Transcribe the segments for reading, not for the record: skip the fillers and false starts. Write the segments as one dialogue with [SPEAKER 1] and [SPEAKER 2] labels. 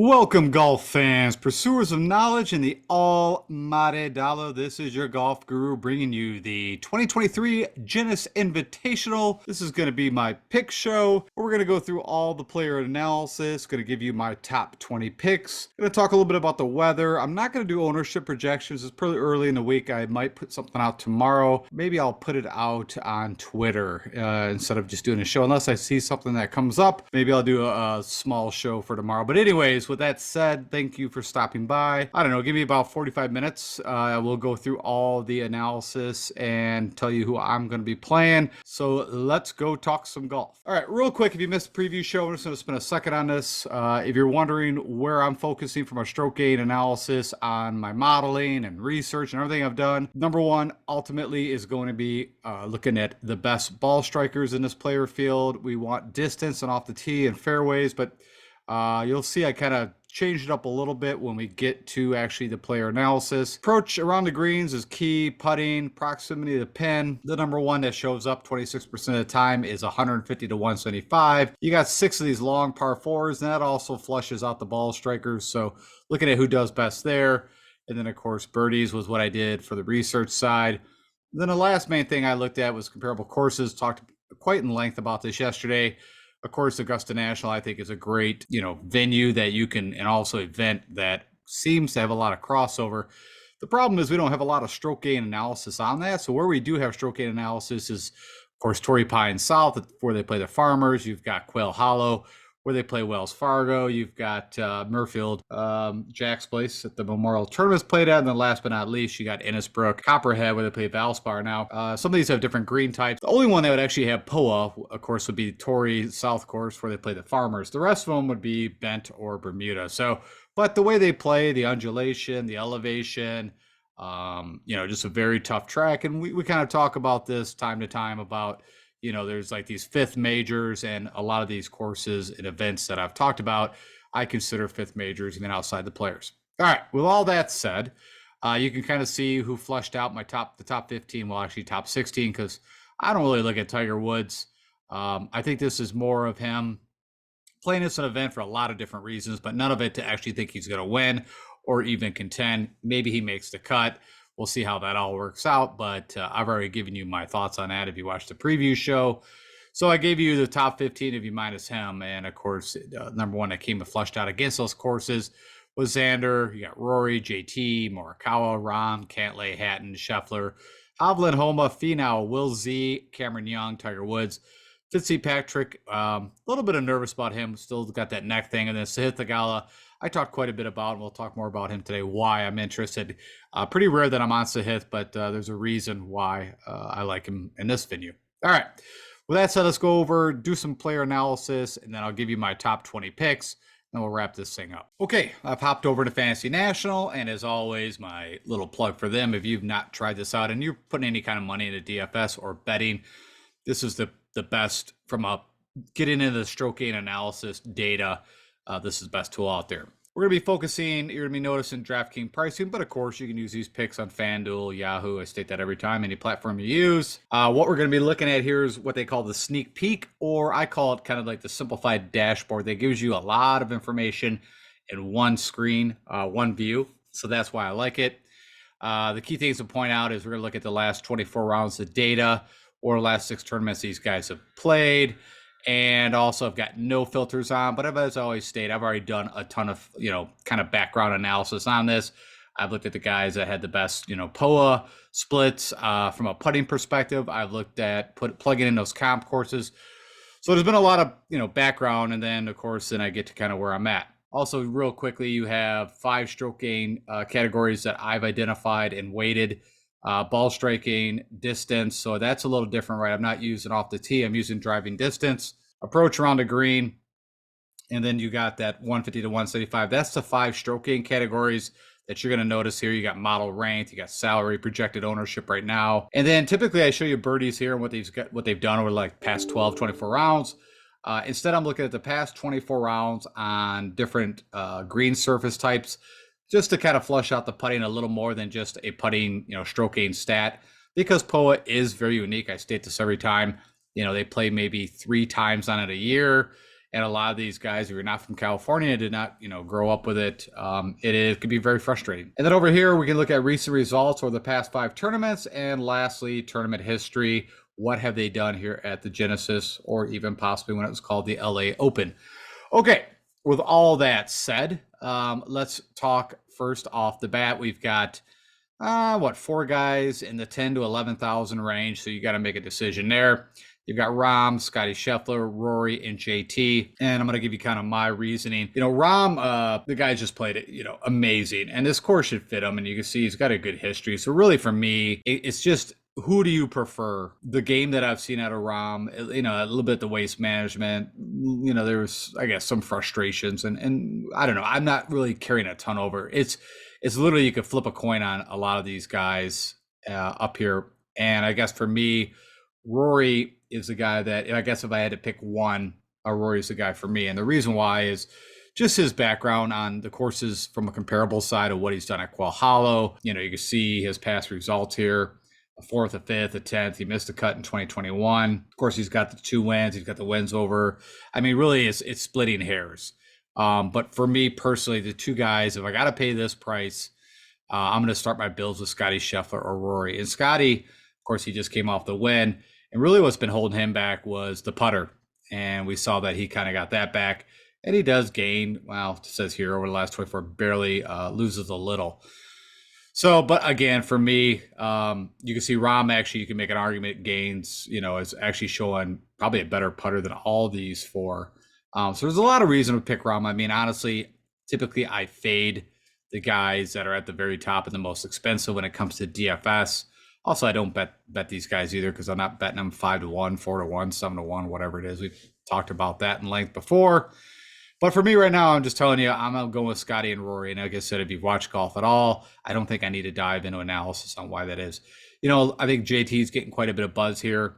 [SPEAKER 1] Welcome, golf fans, pursuers of knowledge in the Almighty Dollar. This is your golf guru bringing you the 2023 Genesis Invitational. This is going to be my pick show. We're going to go through all the player analysis, going to give you my top 20 picks. Going to talk a little bit about the weather. I'm not going to do ownership projections. It's pretty early in the week. I might put something out tomorrow. Maybe I'll put it out on Twitter instead of just doing a show. Unless I see something that comes up, maybe I'll do a small show for tomorrow. But anyways, with that said, thank you for stopping by. I don't know, give me about 45 minutes. We'll go through all the analysis and tell you who I'm going to be playing. So let's go talk some golf. All right, real quick, if you missed the preview show, I'm just going to spend a second on this. If you're wondering where I'm focusing for my stroke gain analysis on my modeling and research and everything I've done, number one, ultimately is going to be looking at the best ball strikers in this player field. We want distance and off the tee and fairways, but you'll see I kind of changed it up a little bit when we get to actually the player analysis. Approach around the greens is key. Putting, proximity to the pin. The number one that shows up 26% of the time is 150 to 175. You got 6 of these long par 4s, and that also flushes out the ball strikers. So looking at who does best there. And then, of course, birdies was what I did for the research side. Then the last main thing I looked at was comparable courses. Talked quite in length about this yesterday. Of course, Augusta National, I think, is a great, venue that you can, and also event that seems to have a lot of crossover. The problem is we don't have a lot of stroke gain analysis on that. So where we do have stroke gain analysis is, of course, Torrey Pines South, where they play the Farmers. You've got Quail Hollow, where they play Wells Fargo. You've got Murfield, Jack's Place at the Memorial Tournament's played at. And then last but not least, you got Innisbrook, Copperhead, where they play Valspar now. Some of these have different green types. The only one that would actually have POA, of course, would be Torrey South Course, where they play the Farmers. The rest of them would be Bent or Bermuda. So, but the way they play, the undulation, the elevation, just a very tough track. And we kind of talk about this time to time about, there's like these fifth majors, and a lot of these courses and events that I've talked about, I consider fifth majors even outside the players. All right. With all that said, you can kind of see who flushed out the top 15, well, actually top 16, because I don't really look at Tiger Woods. I think this is more of him playing this an event for a lot of different reasons, but none of it to actually think he's going to win or even contend. Maybe he makes the cut. We'll see how that all works out, but I've already given you my thoughts on that if you watched the preview show. So I gave you the top 15 if you minus him, and of course, number one that came flushed out against those courses was Xander. You got Rory, JT, Morikawa, Rahm, Cantlay, Hatton, Scheffler, Hovland, Homa, Finau, Will Z, Cameron Young, Tiger Woods, Fitzpatrick. A little bit of nervous about him, still got that neck thing, and then Sahith Theegala. I talked quite a bit about, and we'll talk more about him today, why I'm interested. Pretty rare that I'm on Sahith, but there's a reason why I like him in this venue. All right. With that said, let's go over, do some player analysis, and then I'll give you my top 20 picks, and we'll wrap this thing up. Okay, I've hopped over to Fantasy National, and as always, my little plug for them. If you've not tried this out and you're putting any kind of money into DFS or betting, this is the best from getting into the stroke gain analysis data. This is the best tool out there. We're going to be focusing, you're going to be noticing DraftKings pricing, but of course you can use these picks on FanDuel, Yahoo. I state that every time, any platform you use. What we're going to be looking at here is what they call the sneak peek, or I call it kind of like the simplified dashboard that gives you a lot of information in one screen, one view. So that's why I like it. The key things to point out is we're going to look at the last 24 rounds of data or last 6 tournaments these guys have played. And also I've got no filters on, but as I always state, I've already done a ton of, kind of background analysis on this. I've looked at the guys that had the best, POA splits from a putting perspective. I've looked at plugging in those comp courses. So there's been a lot of, background. And then of course, then I get to kind of where I'm at. Also real quickly, you have 5 stroke gain categories that I've identified and weighted. Ball striking, distance. So that's a little different, right? I'm not using off the tee. I'm using driving distance, approach around the green. And then you got that 150 to 175. That's the 5 stroke gain categories that you're going to notice here. You got model ranked, you got salary, projected ownership right now. And then typically I show you birdies here and what they've done over like past 12, 24 rounds. Instead, I'm looking at the past 24 rounds on different green surface types, just to kind of flush out the putting a little more than just a putting, stroke gain stat, because POA is very unique. I state this every time. They play maybe 3 times on it a year, And a lot of these guys who are not from California did not, grow up with it. It could be very frustrating. And then over here, we can look at recent results over the past 5 tournaments. And lastly, tournament history. What have they done here at the Genesis, or even possibly when it was called the LA Open? Okay, with all that said, let's talk first off the bat. We've got 4 guys in the 10 to 11,000 range, so you got to make a decision there. You've got Rahm, Scotty Scheffler, Rory, and JT. And I'm going to give you kind of my reasoning. Rahm, the guy just played it, amazing. And this course should fit him. And you can see he's got a good history. So really for me, it's just, who do you prefer? The game that I've seen out of Rahm, a little bit the waste management, there was, I guess, some frustrations. And I don't know, I'm not really carrying a ton over. It's literally, you could flip a coin on a lot of these guys up here. And I guess for me, Rory is the guy that, I guess if I had to pick one, Rory's the guy for me. And the reason why is just his background on the courses from a comparable side of what he's done at Quail Hollow. You can see his past results here. A 4th, a 5th, a 10th. He missed a cut in 2021. Of course, he's got the 2 wins. He's got the wins over. I mean, really, it's splitting hairs. But for me personally, the 2 guys, if I got to pay this price, I'm going to start my bills with Scotty Scheffler or Rory. And Scotty, of course, he just came off the win. And really what's been holding him back was the putter. And we saw that he kind of got that back. And he does gain, well, it says here over the last 24, barely loses a little. So, but again, for me, you can see Rahm, actually, you can make an argument gains, is actually showing probably a better putter than all these 4. So there's a lot of reason to pick Rahm. I mean, honestly, typically I fade the guys that are at the very top and the most expensive when it comes to DFS. Also, I don't bet these guys either, because I'm not betting them 5-1, 4-1, 7-1, whatever it is. We've talked about that in length before. But for me right now, I'm just telling you, I'm going with Scotty and Rory. And like I said, if you've watched golf at all, I don't think I need to dive into analysis on why that is. I think JT's getting quite a bit of buzz here.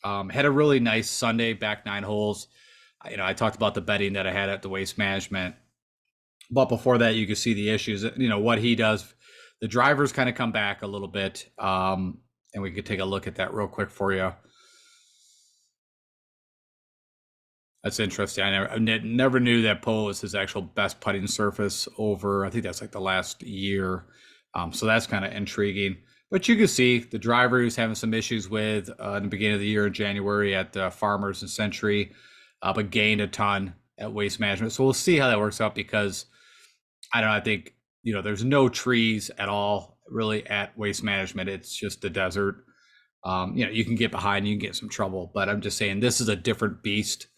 [SPEAKER 1] Had a really nice Sunday, back 9 holes. I talked about the betting that I had at the Waste Management. But before that, you can see the issues, what he does. The drivers kind of come back a little bit. And we could take a look at that real quick for you. That's interesting. I never knew that Poa was his actual best putting surface over, I think that's like the last year. So that's kind of intriguing. But you can see the driver who's having some issues with in the beginning of the year in January at Farmers and Century, but gained a ton at Waste Management. So we'll see how that works out, because I don't know, I think, there's no trees at all really at Waste Management. It's just the desert. You can get behind, you can get some trouble, but I'm just saying this is a different beast.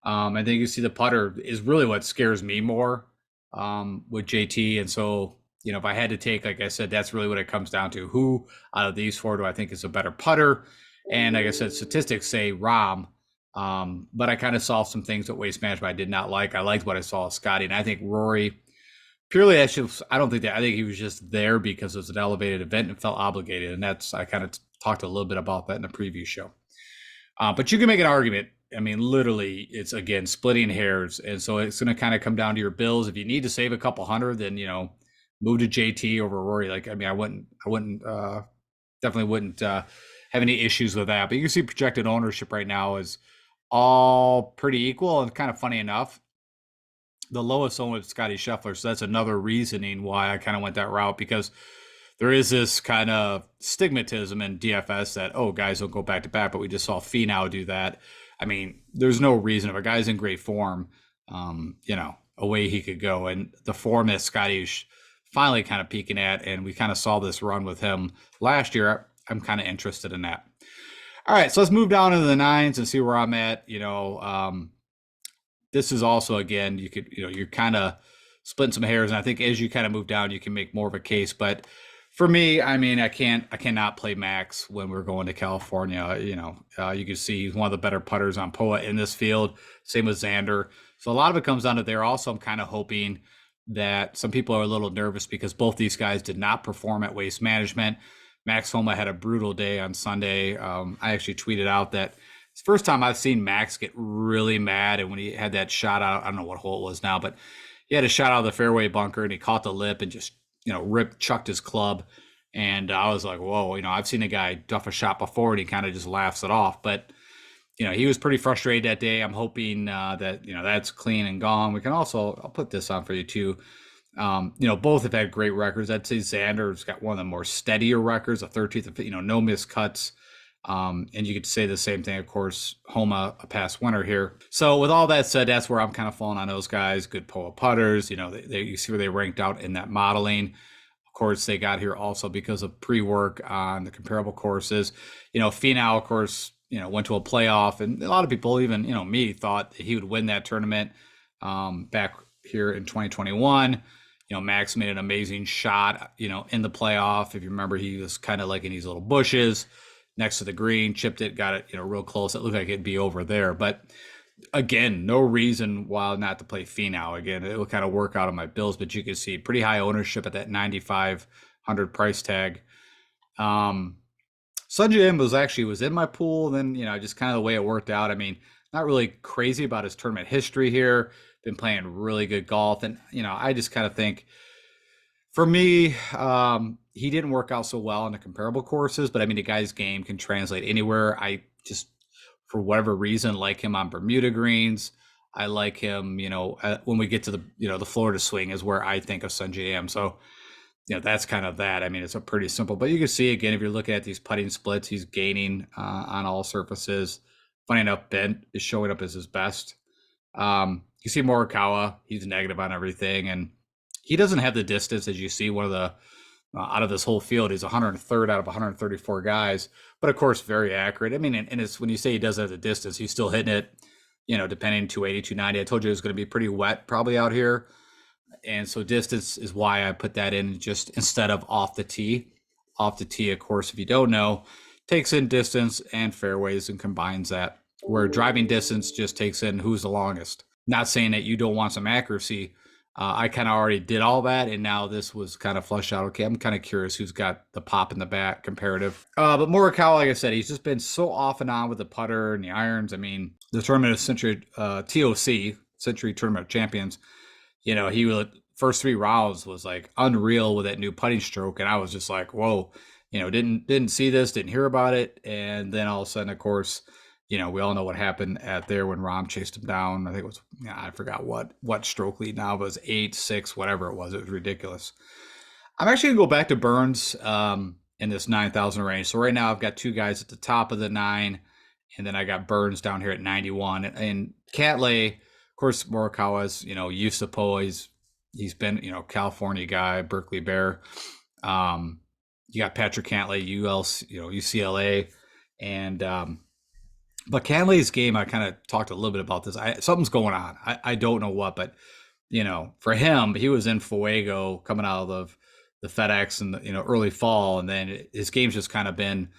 [SPEAKER 1] I think you see the putter is really what scares me more with JT. And so, if I had to take, like I said, that's really what it comes down to. Who out of these 4 do I think is a better putter? And like I said, statistics say Rahm. But I kind of saw some things at Waste Management I did not like. I liked what I saw of Scotty. And I think Rory, purely, I think he was just there because it was an elevated event and felt obligated. And I kind of talked a little bit about that in the preview show. But you can make an argument. I mean, literally, it's, again, splitting hairs. And so it's going to kind of come down to your bills. If you need to save a couple hundred, then, move to JT over Rory. Like, I mean, definitely wouldn't have any issues with that. But you can see projected ownership right now is all pretty equal. And kind of funny enough, the lowest owned is Scotty Scheffler. So that's another reasoning why I kind of went that route, because there is this kind of stigmatism in DFS that, guys don't go back to back, but we just saw Finau do that. I mean, there's no reason. If a guy's in great form, away he could go. And the form that Scotty's finally kind of peaking at, and we kind of saw this run with him last year, I'm kind of interested in that. All right, so let's move down into the 9s and see where I'm at. This is also, again, you're kind of splitting some hairs. And I think as you kind of move down, you can make more of a case. But for me, I mean, I cannot play Max when we're going to California. You can see he's one of the better putters on POA in this field. Same with Xander. So a lot of it comes down to there. Also, I'm kind of hoping that some people are a little nervous because both these guys did not perform at Waste Management. Max Homa had a brutal day on Sunday. I actually tweeted out that it's the first time I've seen Max get really mad. And when he had that shot out, I don't know what hole it was now, but he had a shot out of the fairway bunker and he caught the lip and just, chucked his club. And I was like, whoa, I've seen a guy duff a shot before and he kind of just laughs it off. But he was pretty frustrated that day. I'm hoping that that's clean and gone. We can also, I'll put this on for you too. Both have had great records. I'd say Xander's got one of the more steadier records, a 13th, no missed cuts. And you could say the same thing, of course, Homa, a past winner here. So with all that said, that's where I'm kind of falling on those guys. Good POA putters. You see where they ranked out in that modeling. Of course, they got here also because of pre-work on the comparable courses. Finau, of course, went to a playoff, and a lot of people, even me, thought he would win that tournament back here in 2021. Max made an amazing shot, in the playoff. If you remember, he was kind of like in these little bushes next to the green, chipped it, got it, real close. It looked like it'd be over there. But again, no reason why not to play Finau. Again, it will kind of work out on my bills, but you can see pretty high ownership at that 9,500 price tag. Sungjae Im was in my pool. Then, just kind of the way it worked out. I mean, not really crazy about his tournament history here. Been playing really good golf. And, I just kind of think, for me, he didn't work out so well on the comparable courses, but I mean, the guy's game can translate anywhere. I just, for whatever reason, like him on Bermuda greens. I like him, when we get to the Florida swing is where I think of Sungjae Im. So, that's kind of that. I mean, it's a pretty simple, but you can see again, if you're looking at these putting splits, he's gaining on all surfaces. Funny enough, Ben is showing up as his best. You see Morikawa, he's negative on everything, and he doesn't have the distance as you see. One of the out of this whole field, he's 103rd out of 134 guys, but of course, very accurate. I mean, and it's when you say he doesn't have the distance, he's still hitting it, depending 280, 290. I told you it was going to be pretty wet probably out here. And so distance is why I put that in just instead of off the tee. Off the tee, of course, if you don't know, takes in distance and fairways and combines that. Where driving distance just takes in who's the longest. Not saying that you don't want some accuracy. I kind of already did all that, and now this was kind of flushed out. Okay, I'm kind of curious who's got the pop in the bat comparative. But Morikawa, like I said, he's just been so off and on with the putter and the irons. I mean, the tournament of Century TOC, Century Tournament of Champions, he was first 3 rounds was like unreal with that new putting stroke, and I was just like, whoa, didn't see this, didn't hear about it, and then all of a sudden, of course, we all know what happened at there when Rahm chased him down. I think it was, I forgot what stroke lead now, but it was 8-6, whatever it was. It was ridiculous. I'm actually gonna go back to Burns in this 9,000 range. So right now I've got 2 guys at the top of the 9, and then I got Burns down here at 91, and Cantlay. Of course, Morikawa's, used to POA. He's been, California guy, Berkeley Bear. You got Patrick Cantlay, UCLA, and but Cantley's game, I kind of talked a little bit about this. Something's going on. I don't know what, but for him, he was in Fuego coming out of the FedEx in the early fall, and then his game's just kind of been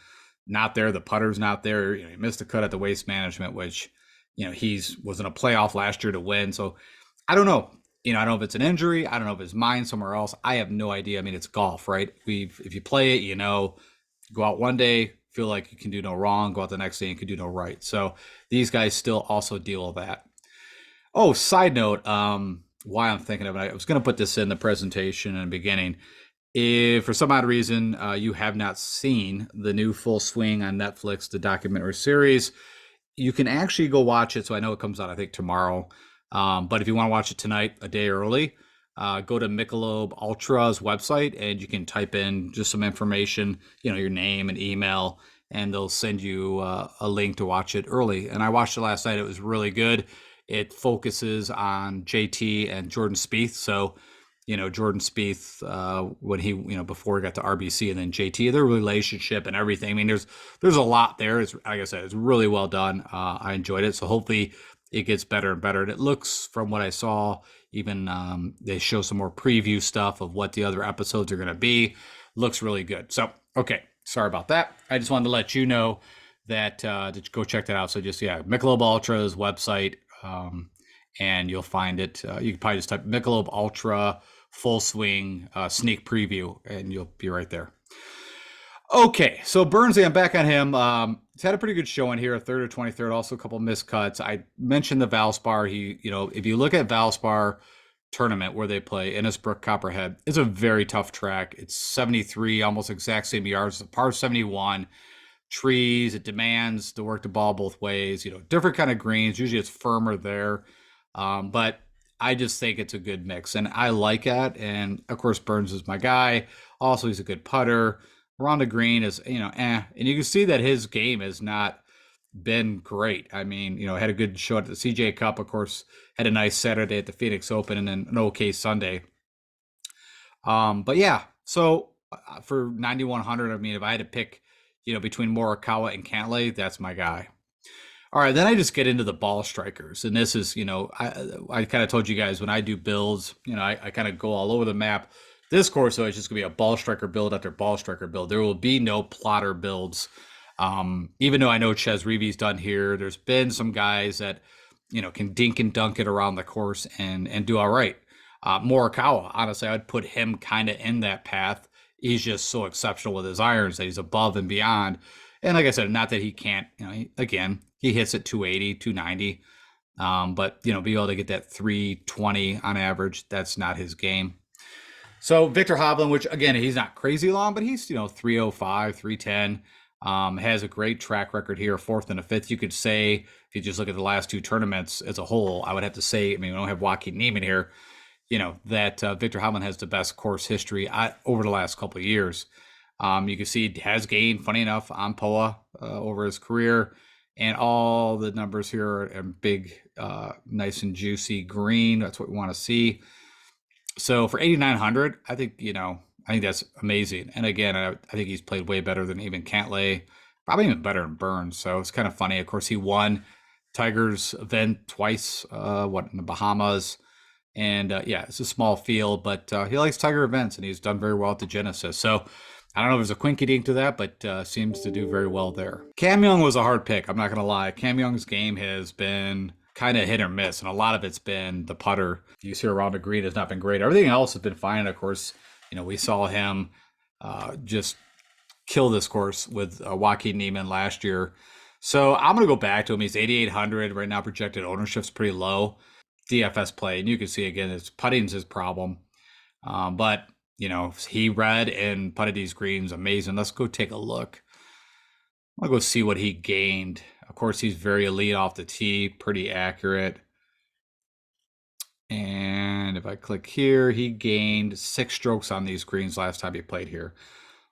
[SPEAKER 1] not there. The putter's not there. He missed a cut at the Waste Management, which he's was in a playoff last year to win. So I don't know. I don't know if it's an injury. I don't know if his mind's somewhere else. I have no idea. I mean, it's golf, right? If you play it, go out one day, feel like you can do no wrong, go out the next day and can do no right. So these guys still also deal with that. Oh, side note, why I'm thinking of it, I was going to put this in the presentation in the beginning. If for some odd reason you have not seen the new Full Swing on Netflix, the documentary series, you can actually go watch it. So I know it comes out, I think, tomorrow. But if you want to watch it tonight, a day early, go to Michelob Ultra's website and you can type in just some information, your name and email, and they'll send you a link to watch it early. And I watched it last night. It was really good. It focuses on JT and Jordan Spieth. So, Jordan Spieth, when he, before he got to RBC, and then JT, their relationship and everything. I mean, there's a lot there. It's, like I said, it's really well done. I enjoyed it. So hopefully it gets better and better. And it looks, from what I saw, even they show some more preview stuff of what the other episodes are going to be. Looks really good. So, okay, sorry about that. I just wanted to let you know that to go check that out. So just, Michelob Ultra's website, and you'll find it. You can probably just type Michelob Ultra Full Swing sneak preview, and you'll be right there. Okay, so Burnsy, I'm back on him. He's had a pretty good showing here, a 3rd or 23rd, also a couple missed cuts. I mentioned the Valspar. If you look at Valspar tournament where they play Innisbrook Copperhead, it's a very tough track. It's 73, almost exact same yards, par 71. trees. It demands to work the ball both ways. Different kind of greens. Usually it's firmer there, but I just think it's a good mix, and I like it. And of course, Burns is my guy. Also, he's a good putter. Ron Green is, and you can see that his game has not been great. I mean, had a good show at the CJ Cup, of course, had a nice Saturday at the Phoenix Open, and then an okay Sunday. But yeah, so for 9,100, I mean, if I had to pick, between Morikawa and Cantlay, that's my guy. All right, then I just get into the ball strikers, and this is, I kind of told you guys when I do builds, I kind of go all over the map. This course, though, is just gonna be a ball striker build after ball striker build. There will be no plotter builds. Even though I know Ches Reeves done here, there's been some guys that, can dink and dunk it around the course and do all right. Morikawa, honestly, I'd put him kind of in that path. He's just so exceptional with his irons that he's above and beyond. And like I said, not that he can't, he hits at 280, 290. But, be able to get that 320 on average, that's not his game. So Victor Hovland, which again, he's not crazy long, but he's, 305, 310. Has a great track record here, fourth and a fifth. You could say, if you just look at the last two tournaments as a whole, I would have to say, we don't have Joaquin Niemann here, that Victor Hovland has the best course history over the last couple of years. You can see he has gained, funny enough, on POA over his career, and all the numbers here are big, nice and juicy green. That's what we want to see. So for 8,900, I think, I think that's amazing. And again, I think he's played way better than even Cantlay, probably even better than Burns. So it's kind of funny. Of course, he won Tiger's event twice, in the Bahamas. And yeah, it's a small field, but he likes Tiger events, and he's done very well at the Genesis. So I don't know if there's a quinky dink to that, but seems to do very well there. Cam Young was a hard pick. I'm not going to lie. Cam Young's game has been kind of hit or miss, and a lot of it's been the putter. You see around the green has not been great. Everything else has been fine. Of course, we saw him just kill this course with Joaquin Niemann last year. So I'm going to go back to him. He's 8,800 right now. Projected ownership's pretty low. DFS play, and you can see again, his putting's his problem. But he read and putted these greens amazing. Let's go take a look. I'll go see what he gained. Of course, he's very elite off the tee, pretty accurate. And if I click here, he gained 6 strokes on these greens last time he played here.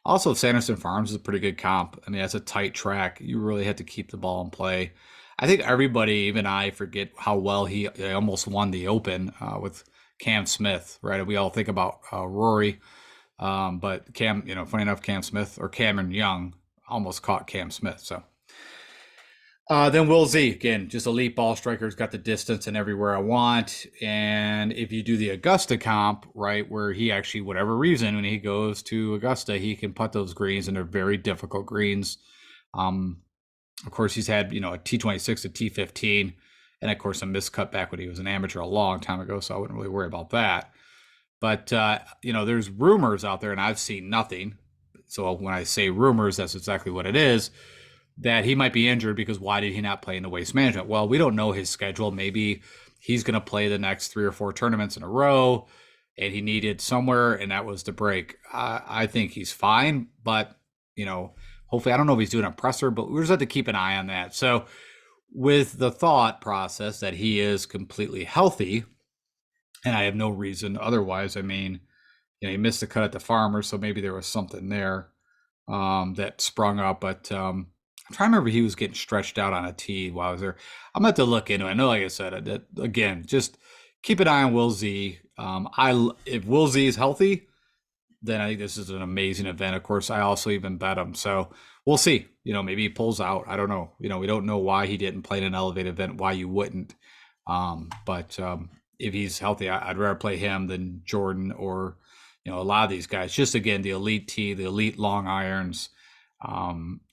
[SPEAKER 1] Also, Sanderson Farms is a pretty good comp. I mean, that's a tight track. You really have to keep the ball in play. I think everybody, even I, forget how well he almost won the Open with Cam Smith, right? We all think about Rory, but Cam, funny enough, Cam Smith or Cameron Young almost caught Cam Smith. So then Will Z, again, just elite ball striker's got the distance and everywhere I want. And if you do the Augusta comp, right, where he actually, whatever reason, when he goes to Augusta, he can putt those greens, and they're very difficult greens. Of course, he's had, a T26 to T15, and of course, a miscut back when he was an amateur a long time ago, so I wouldn't really worry about that. But, there's rumors out there, and I've seen nothing. So when I say rumors, that's exactly what it is, that he might be injured because why did he not play in the Waste Management? Well, we don't know his schedule. Maybe he's going to play the next 3 or 4 tournaments in a row, and he needed somewhere, and that was the break. I think he's fine, but, hopefully, I don't know if he's doing a presser, but we just have to keep an eye on that. So with the thought process that he is completely healthy, and I have no reason otherwise, I mean, he missed the cut at the Farmers, so maybe there was something there that sprung up. But I'm trying to remember, he was getting stretched out on a tee while I was there. I'm going to have to look into it. I know, like I said, that, again, just keep an eye on Will Z. If Will Z is healthy, then I think this is an amazing event. Of course, I also even bet him. So we'll see. Maybe he pulls out. I don't know. We don't know why he didn't play in an elevated event, why you wouldn't. But if he's healthy, I'd rather play him than Jordan or, a lot of these guys. Just, again, the elite tee, the elite long irons.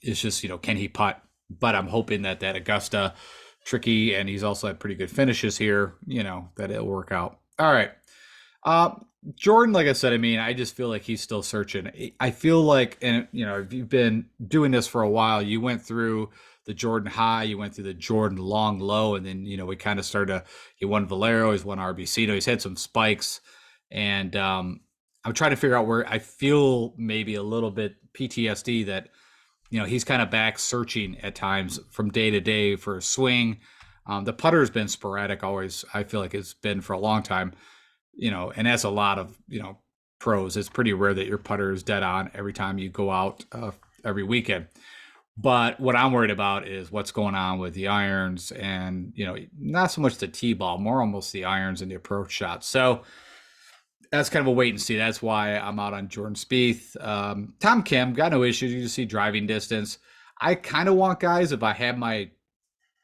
[SPEAKER 1] It's just, can he putt? But I'm hoping that Augusta, tricky, and he's also had pretty good finishes here, that it'll work out. All right. Jordan, like I said, I just feel like he's still searching. I feel like, and if you've been doing this for a while, you went through the Jordan high, you went through the Jordan long low, and then, we kind of started he won Valero, he's won RBC, he's had some spikes, and I'm trying to figure out where I feel maybe a little bit PTSD that he's kind of back searching at times from day to day for a swing. The putter has been sporadic always. I feel like it's been for a long time, and that's a lot of, pros. It's pretty rare that your putter is dead on every time you go out every weekend. But what I'm worried about is what's going on with the irons and, not so much the tee ball, more almost the irons and the approach shots. So that's kind of a wait and see. That's why I'm out on Jordan Spieth. Tom Kim, got no issues. You just see driving distance. I kind of want guys, if I have my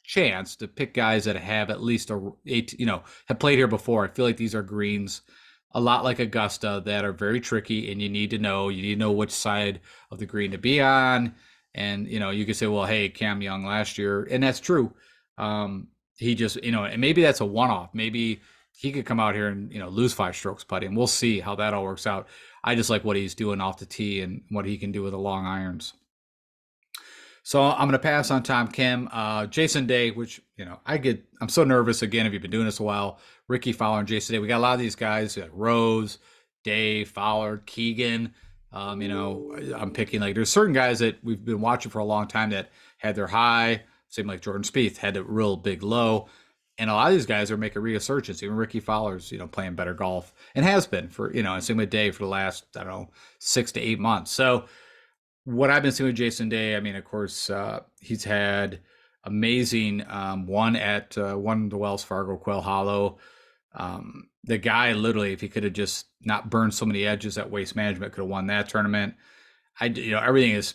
[SPEAKER 1] chance, to pick guys that have at least have played here before. I feel like these are greens a lot like Augusta that are very tricky, and you need to know which side of the green to be on. And you could say, well, hey, Cam Young last year, and that's true. He just, and maybe that's a one-off. Maybe he could come out here and lose 5 strokes putting. We'll see how that all works out. I just like what he's doing off the tee and what he can do with the long irons. So I'm going to pass on Tom Kim. Jason Day, which, I'm so nervous again. If you've been doing this a while, Ricky Fowler and Jason Day, we got a lot of these guys, like Rose, Day, Fowler, Keegan. I'm picking, like, there's certain guys that we've been watching for a long time that had their high, same like Jordan Spieth, had a real big low. And a lot of these guys are making a resurgence. Even Ricky Fowler's, playing better golf and has been for, and same with Day for the last, I don't know, 6 to 8 months. So what I've been seeing with Jason Day, I mean, of course, he's had amazing one at the Wells Fargo Quail Hollow. The guy literally, if he could have just not burned so many edges at Waste Management, could have won that tournament. Everything is,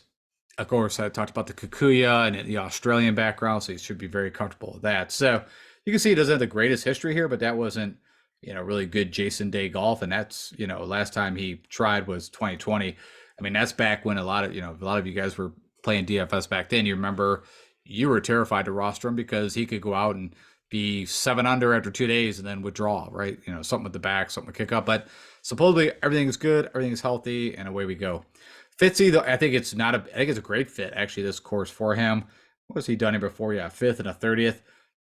[SPEAKER 1] of course, I talked about the Kikuya and the Australian background, so he should be very comfortable with that. So you can see he doesn't have the greatest history here, but that wasn't, really good Jason Day golf. And that's, last time he tried was 2020. I mean, that's back when a lot of you guys were playing DFS back then. You remember you were terrified to roster him because he could go out and be 7 under after 2 days and then withdraw, right? Something with the back, something to kick up. But supposedly everything is good, everything is healthy, and away we go. Fitzy, though, I think it's a great fit, actually, this course for him. What has he done here before? Yeah, 5th and a 30th.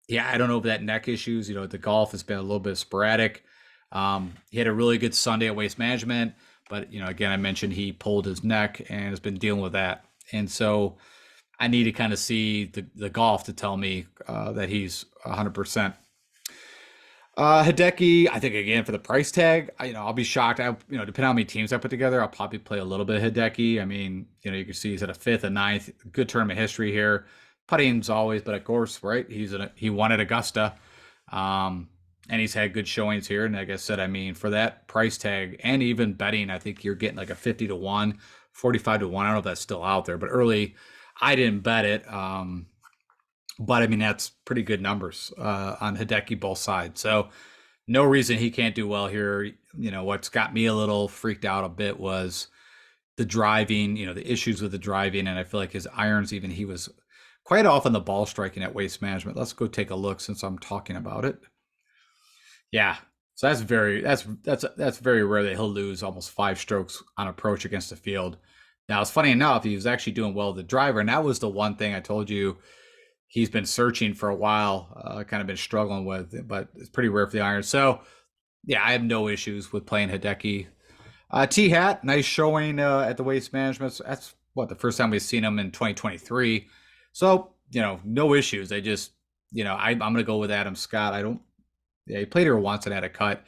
[SPEAKER 1] Yeah, I don't know if that neck issues. The golf has been a little bit sporadic. He had a really good Sunday at Waste Management. But, again, I mentioned he pulled his neck and has been dealing with that. And so I need to kind of see the golf to tell me that he's 100%. Hideki, I think, again, for the price tag, I'll be shocked. Depending on how many teams I put together, I'll probably play a little bit of Hideki. I mean, you can see he's at a 5th and 9th. Good tournament history here. Putting's always, but of course, right, he won at Augusta. And he's had good showings here. And like I said, I mean, for that price tag and even betting, I think you're getting like a 50 to 1, 45 to 1. I don't know if that's still out there, but early, I didn't bet it. But I mean, that's pretty good numbers on Hideki both sides. So no reason he can't do well here. What's got me a little freaked out a bit was the driving, the issues with the driving. And I feel like his irons, even he was quite often the ball striking at Waste Management. Let's go take a look since I'm talking about it. Yeah. So that's very rare that he'll lose almost 5 strokes on approach against the field. Now, it's funny enough, he was actually doing well with the driver, and that was the one thing I told you he's been searching for a while, kind of been struggling with, but it's pretty rare for the iron. So, yeah, I have no issues with playing Hideki. T-Hat, nice showing at the Waste Management. So that's the first time we've seen him in 2023. So, no issues. I just, I'm going to go with Adam Scott. He played here once and had a cut.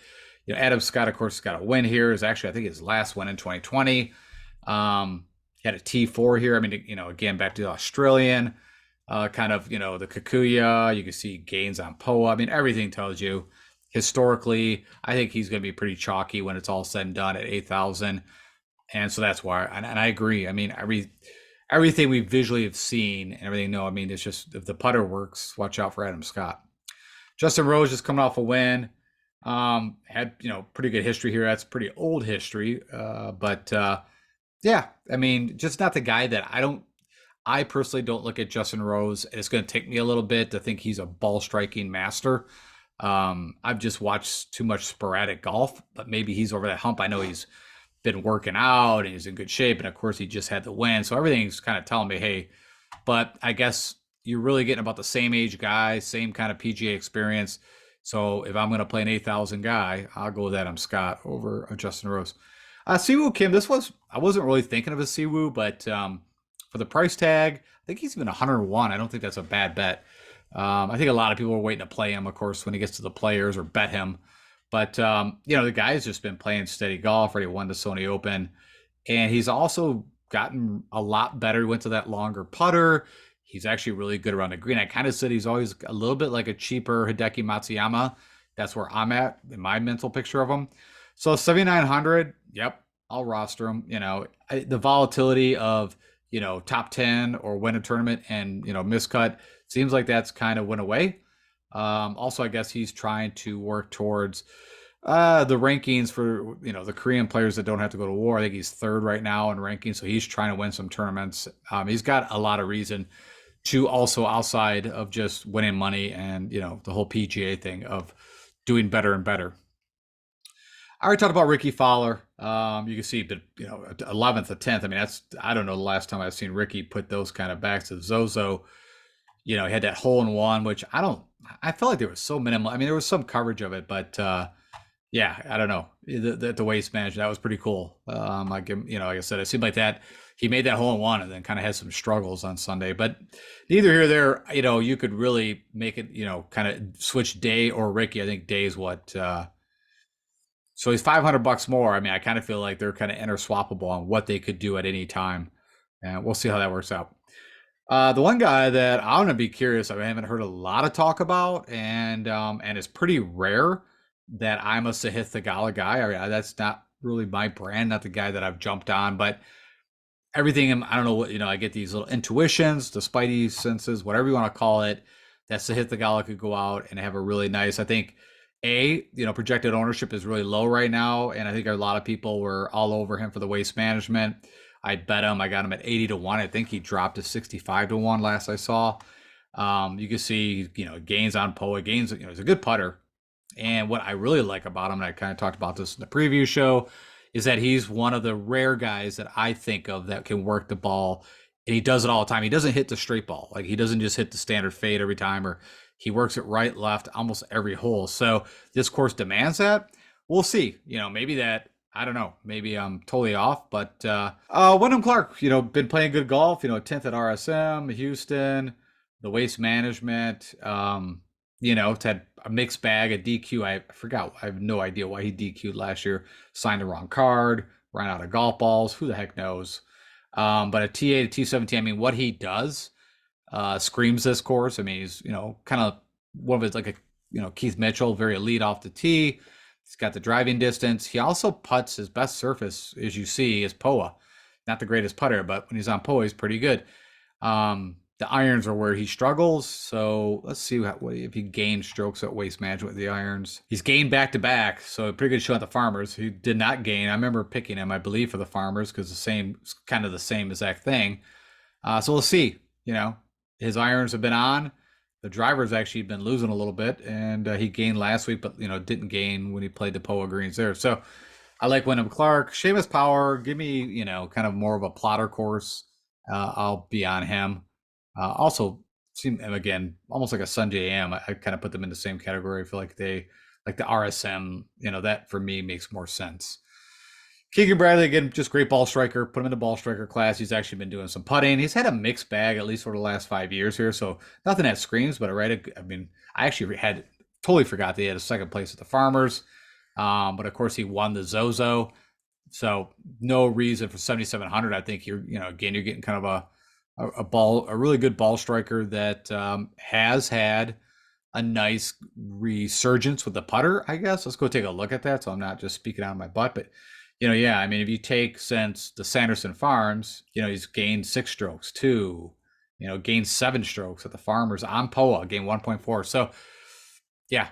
[SPEAKER 1] Adam Scott, of course, got a win here. Is actually, I think, his last win in 2020. He had a T4 here. I mean, again, back to the Australian, kind of, the Kikuya. You can see gains on POA. I mean, everything tells you historically, I think he's going to be pretty chalky when it's all said and done at 8,000. And so that's why, and I agree. I mean, everything we visually have seen and everything, I mean, it's just, if the putter works, watch out for Adam Scott. Justin Rose just coming off a win. Had, pretty good history here. That's pretty old history. But yeah, I mean, just not the guy that I personally don't look at Justin Rose. It's going to take me a little bit to think he's a ball striking master. I've just watched too much sporadic golf, but maybe he's over that hump. I know he's been working out and he's in good shape. And of course he just had the win. So everything's kind of telling me, hey, but I guess you're really getting about the same age guy, same kind of PGA experience. So if I'm going to play an 8,000 guy, I'll go with Adam Scott over Justin Rose. Siwoo Kim, I wasn't really thinking of a Siwoo, but for the price tag. I think he's even 101. I don't think that's a bad bet. I think a lot of people are waiting to play him, of course, when he gets to the players or bet him. But the guy's just been playing steady golf. Already won the Sony Open, and he's also gotten a lot better. He went to that longer putter. He's actually really good around the green. I kind of said he's always a little bit like a cheaper Hideki Matsuyama. That's where I'm at in my mental picture of him. So 7,900, yep, I'll roster him. The volatility of top 10 or win a tournament and miscut seems like that's kind of went away. Also, I guess he's trying to work towards the rankings for the Korean players that don't have to go to war. I think he's third right now in rankings, so he's trying to win some tournaments. He's got a lot of reason to also, outside of just winning money and the whole PGA thing, of doing better and better. I already talked about Ricky Fowler. You can see that 11th or 10th. I mean, I don't know the last time I've seen Ricky put those kind of backs to Zozo. He had that hole in one, which I felt like there was so minimal. I mean, there was some coverage of it, but yeah, I don't know. The waste management, that was pretty cool. Like I said, it seemed like that he made that hole in one and then kind of had some struggles on Sunday. But neither here or there. You could really make it. Kind of switch Day or Ricky. I think Day's what. So he's $500 more. I mean, I kind of feel like they're kind of interswappable on what they could do at any time, and we'll see how that works out. The one guy that I'm gonna be curious, I haven't heard a lot of talk about, and it's pretty rare that I'm a Sahith Theegala guy. I mean, that's not really my brand, not the guy that I've jumped on, but everything. I don't know what I get these little intuitions, the spidey senses, whatever you want to call it, that Sahith Theegala could go out and have a really nice. I think projected ownership is really low right now, and I think a lot of people were all over him for the waste management. I bet him. I got him at 80-1. I think he dropped to 65-1 last I saw. You can see, gains on Poa, gains. He's a good putter, and what I really like about him, and I kind of talked about this in the preview show, is that he's one of the rare guys that I think of that can work the ball, and he does it all the time. He doesn't hit the straight ball. Like, he doesn't just hit the standard fade every time, or he works it right, left, almost every hole. So this course demands that. We'll see. Maybe that. I don't know. Maybe I'm totally off. But Wyndham Clark, been playing good golf. 10th at RSM, Houston, the waste management. It's had a mixed bag, a DQ. I forgot. I have no idea why he DQ'd last year. Signed the wrong card, ran out of golf balls. Who the heck knows? But a T8 to T17, I mean, what he does screams this course. I mean, he's, kind of one of his, like a, Keith Mitchell, very elite off the tee. He's got the driving distance. He also putts. His best surface, as you see, is Poa. Not the greatest putter, but when he's on Poa, he's pretty good. The irons are where he struggles. So let's see if he gained strokes at waste management with the irons. He's gained back-to-back, so a pretty good show at the Farmers. He did not gain. I remember picking him, I believe, for the Farmers because kind of the same exact thing. So we'll see. His irons have been on. The driver's actually been losing a little bit, and he gained last week, but didn't gain when he played the Poa greens there. So I like Wyndham Clark. Seamus Power, give me kind of more of a plotter course. I'll be on him. Also, seem again almost like a Sanjay Am. I kind of put them in the same category. I feel like they like the RSM. That for me makes more sense. Keegan Bradley, again, just great ball striker. Put him in the ball striker class. He's actually been doing some putting. He's had a mixed bag, at least for the last 5 years here. So nothing that screams, but I actually had totally forgot that he had a second place at the Farmers. But of course, he won the Zozo. So no reason for 7,700. I think you're getting kind of a really good ball striker that has had a nice resurgence with the putter, I guess. Let's go take a look at that. So I'm not just speaking out of my butt, but I mean, if you take since the Sanderson Farms, he's gained 6 strokes, gained 7 strokes at the Farmers on Poa, gained 1.4. So yeah,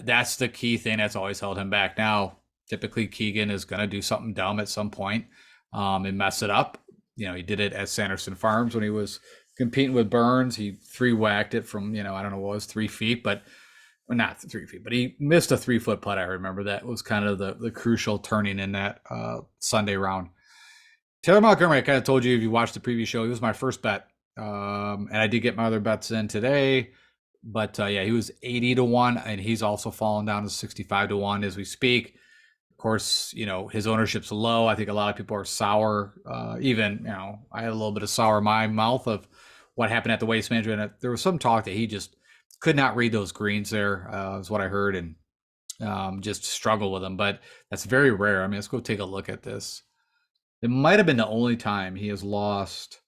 [SPEAKER 1] that's the key thing that's always held him back. Now, typically Keegan is going to do something dumb at some point and mess it up. He did it at Sanderson Farms when he was competing with Burns. He 3-whacked it from, I don't know what it was, 3 feet, but not 3 feet, but he missed a 3-foot putt. I remember that was kind of the crucial turning in that Sunday round. Taylor Montgomery, I kind of told you if you watched the previous show, he was my first bet. And I did get my other bets in today. But yeah, he was 80-1, and he's also fallen down to 65-1 as we speak. Of course, you know, his ownership's low. I think a lot of people are sour. Even, you know, I had a little bit of sour in my mouth of what happened at the Waste Management. There was some talk that he just could not read those greens there, is what I heard, and just struggle with them. But that's very rare. I mean, let's go take a look at this. It might have been the only time he has lost.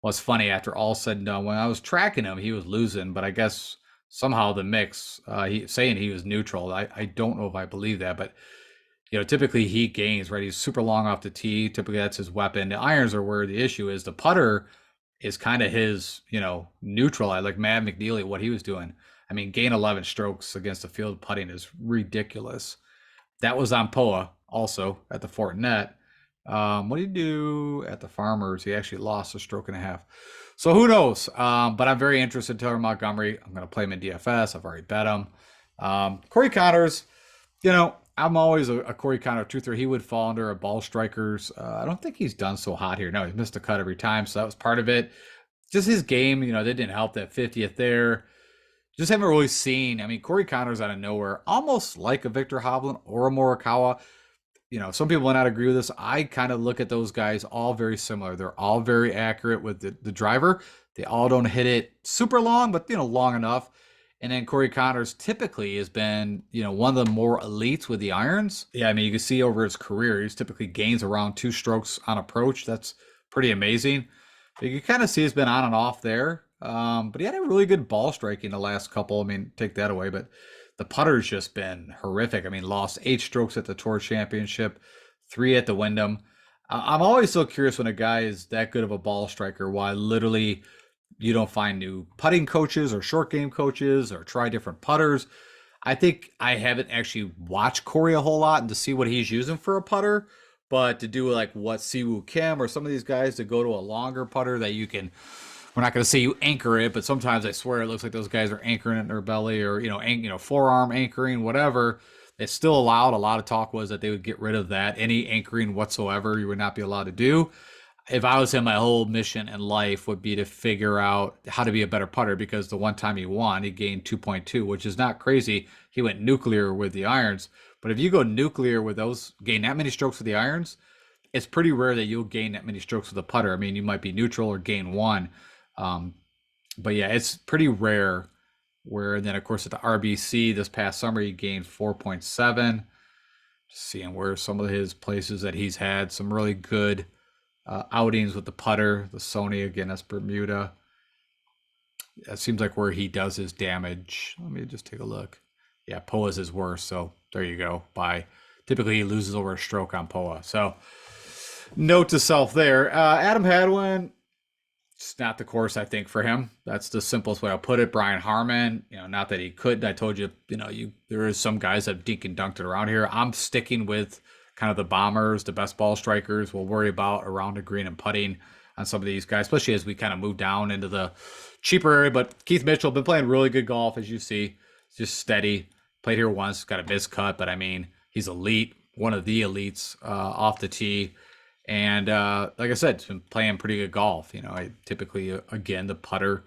[SPEAKER 1] Well, it's funny, after all said and done, when I was tracking him, he was losing, but I guess somehow the mix, he saying he was neutral. I don't know if I believe that, but you know, typically he gains, right? He's super long off the tee. Typically that's his weapon. The irons are where the issue is. The putter is kind of his, you know, neutral. I like Matt McNeely, what he was doing. I mean, gain 11 strokes against the field putting is ridiculous. That was on POA also at the Fortinet. What did he do at the Farmers? He actually lost a stroke and a half. So who knows? But I'm very interested in Taylor Montgomery. I'm going to play him in DFS. I've already bet him. Corey Connors, you know, I'm always a Corey Connor truther. He would fall under a ball strikers. I don't think he's done so hot here. No, he's missed a cut every time, so that was part of it. Just his game, you know, that didn't help that 50th there. Just haven't really seen. I mean, Corey Connors out of nowhere, almost like a Victor Hovland or a Morikawa. You know, some people might not agree with this. I kind of look at those guys all very similar. They're all very accurate with the driver. They all don't hit it super long, but, you know, long enough. And then Corey Connors typically has been, you know, one of the more elites with the irons. Yeah, I mean, you can see over his career, he's typically gains around 2 strokes on approach. That's pretty amazing. But you can kind of see he's been on and off there. But he had a really good ball striking the last couple. I mean, take that away. But the putter's just been horrific. I mean, lost 8 strokes at the Tour Championship, 3 at the Wyndham. I'm always so curious when a guy is that good of a ball striker, why literally you don't find new putting coaches or short game coaches or try different putters. I think I haven't actually watched Corey a whole lot and to see what he's using for a putter, but to do like what Siwoo Kim or some of these guys to go to a longer putter that you can, we're not going to say you anchor it, but sometimes I swear it looks like those guys are anchoring it in their belly or, you know, forearm anchoring, whatever. It's still allowed. A lot of talk was that they would get rid of that. Any anchoring whatsoever, you would not be allowed to do. If I was him, my whole mission in life would be to figure out how to be a better putter, because the one time he won, he gained 2.2, which is not crazy. He went nuclear with the irons. But if you go nuclear with those, gain that many strokes with the irons, it's pretty rare that you'll gain that many strokes with a putter. I mean, you might be neutral or gain 1. But yeah, it's pretty rare. Where then, of course, at the RBC this past summer, he gained 4.7. Just seeing where some of his places that he's had some really good outings with the putter. The Sony, again, that's Bermuda. That seems like where he does his damage. Let me just take a look. Yeah, POA's his worst, so there you go. Typically he loses over a stroke on POA. So note to self there. Adam Hadwin, it's not the course, I think, for him. That's the simplest way I'll put it. Brian Harman, you know, not that he couldn't. I told you, you know, there is some guys that dink and dunked it around here. I'm sticking with kind of the bombers, the best ball strikers. We'll worry about around the green and putting on some of these guys, especially as we kind of move down into the cheaper area. But Keith Mitchell been playing really good golf, as you see. Just steady. Played here once, got a miscut, but I mean, he's elite, one of the elites off the tee. And like I said, he's been playing pretty good golf. You know, I typically, again, the putter,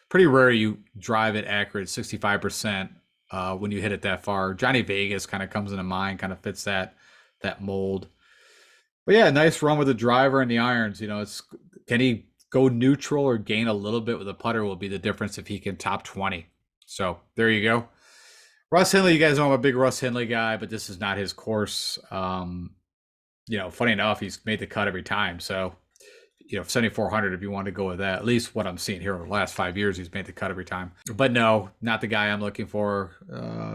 [SPEAKER 1] pretty rare you drive it accurate, 65% when you hit it that far. Johnny Vegas kind of comes into mind, kind of fits that mold. But yeah, nice run with the driver and the irons. You know, can he go neutral or gain a little bit with the putter will be the difference if he can top 20. So there you go. Russ Henley, you guys know I'm a big Russ Henley guy, but this is not his course. You know, funny enough, he's made the cut every time. So, you know, 7,400 if you want to go with that. At least what I'm seeing here over the last 5 years, he's made the cut every time. But no, not the guy I'm looking for.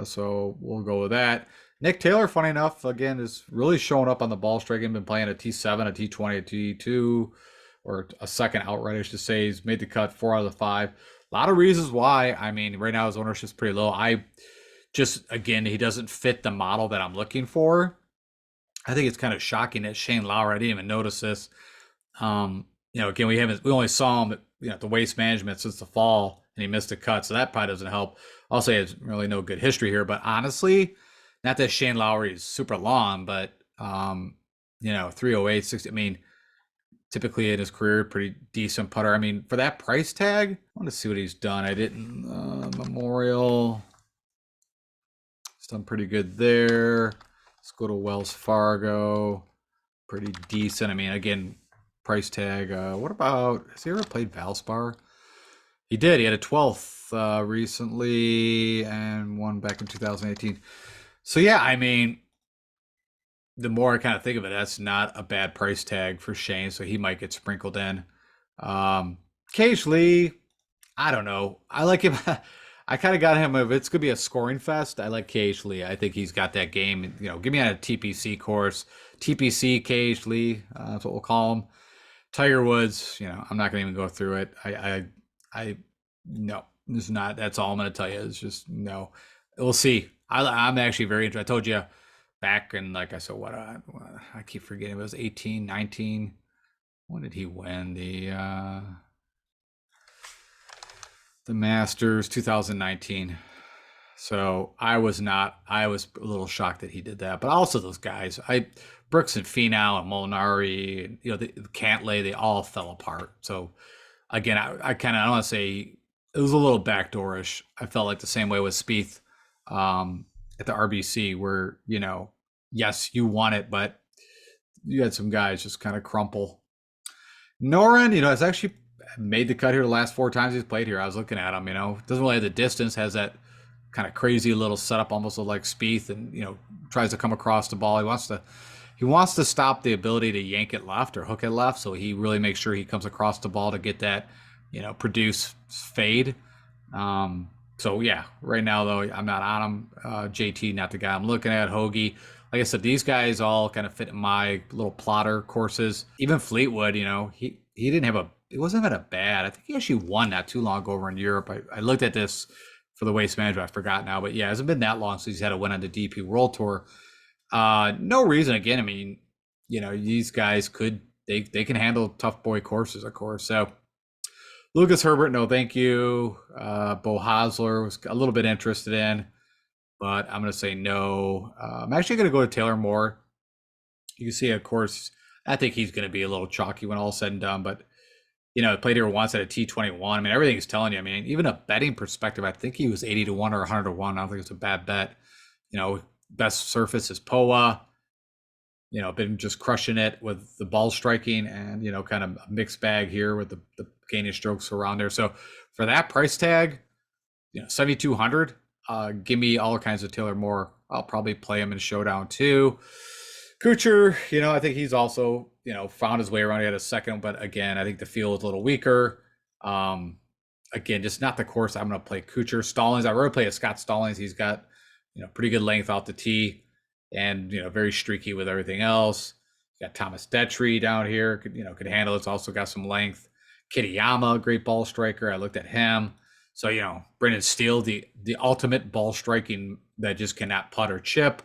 [SPEAKER 1] So we'll go with that. Nick Taylor, funny enough, again, is really showing up on the ball striking. Been playing a T7, a T20, a T2, or a second outright, I should say. He's made the cut 4 out of the 5. A lot of reasons why. I mean, right now his ownership's pretty low. Again, he doesn't fit the model that I'm looking for. I think it's kind of shocking that Shane Lowry, I didn't even notice this. You know, again, we only saw him at the Waste Management since the fall, and he missed a cut, so that probably doesn't help. I'll say it's really no good history here, but honestly, not that Shane Lowry is super long, but you know, 308, 60. I mean, typically in his career, pretty decent putter. I mean, for that price tag, I want to see what he's done. I didn't Memorial. He's done pretty good there. Let's go to Wells Fargo. Pretty decent. I mean, again, price tag. What about, has he ever played Valspar? He did. He had a 12th recently and one back in 2018. So yeah, I mean, the more I kind of think of it, that's not a bad price tag for Shane. So he might get sprinkled in. Cage Lee, I don't know. I like him. I kind of got him. If it's gonna be a scoring fest, I like Cage Lee. I think he's got that game. You know, give me on a TPC course. TPC Cage Lee. That's what we'll call him. Tiger Woods. You know, I'm not gonna even go through it. No. It's not. That's all I'm gonna tell you. It's just no. We'll see. I'm actually very interested. I told you back in, like I said, I keep forgetting. It was 18, 19. When did he win the Masters? 2019. So I was a little shocked that he did that. But also those guys, Brooks and Finau and Molinari, and, you know, the Cantlay, they all fell apart. So again, I kind of, I don't want to say it was a little backdoorish. I felt like the same way with Spieth at the RBC, where, you know, yes, you won it, but you had some guys just kind of crumple. Noren, you know, has actually made the cut here the last 4 times he's played here. I was looking at him, you know, doesn't really have the distance, has that kind of crazy little setup, almost like Spieth, and, you know, tries to come across the ball. He wants to stop the ability to yank it left or hook it left, so he really makes sure he comes across the ball to get that, you know, produce fade. So yeah, right now though, I'm not on him. JT, not the guy I'm looking at. Hoagie, like I said, these guys all kind of fit in my little plotter courses. Even Fleetwood, you know, he didn't have it wasn't even a bad. I think he actually won not too long ago over in Europe. I looked at this for the Waste Management. I forgot now, but yeah, it hasn't been that long since he's had a win on the DP World Tour. No reason. Again, I mean, you know, these guys they can handle tough boy courses, of course. So Lucas Herbert, no, thank you. Bo Hosler was a little bit interested in, but I'm going to say no. I'm actually going to go to Taylor Moore. You can see, of course, I think he's going to be a little chalky when all said and done, but, you know, played here once at a T21. I mean, everything is telling you. I mean, even a betting perspective, I think he was 80 to 1 or 100 to 1. I don't think it's a bad bet. You know, best surface is POA. You know, been just crushing it with the ball striking, and, you know, kind of a mixed bag here with the gaining strokes around there. So for that price tag, you know, 7,200, give me all kinds of Taylor Moore. I'll probably play him in Showdown too. Kuchar, you know, I think he's also, you know, found his way around. He had a second, but again, I think the field is a little weaker. Again, just not the course I'm going to play Kuchar. Stallings, I really play a Scott Stallings. He's got, you know, pretty good length off the tee, and, you know, very streaky with everything else. You got Thomas Detry down here, could handle it. It's also got some length. Kitayama, great ball striker. I looked at him. So, you know, Brendan Steele, the ultimate ball striking that just cannot putt or chip.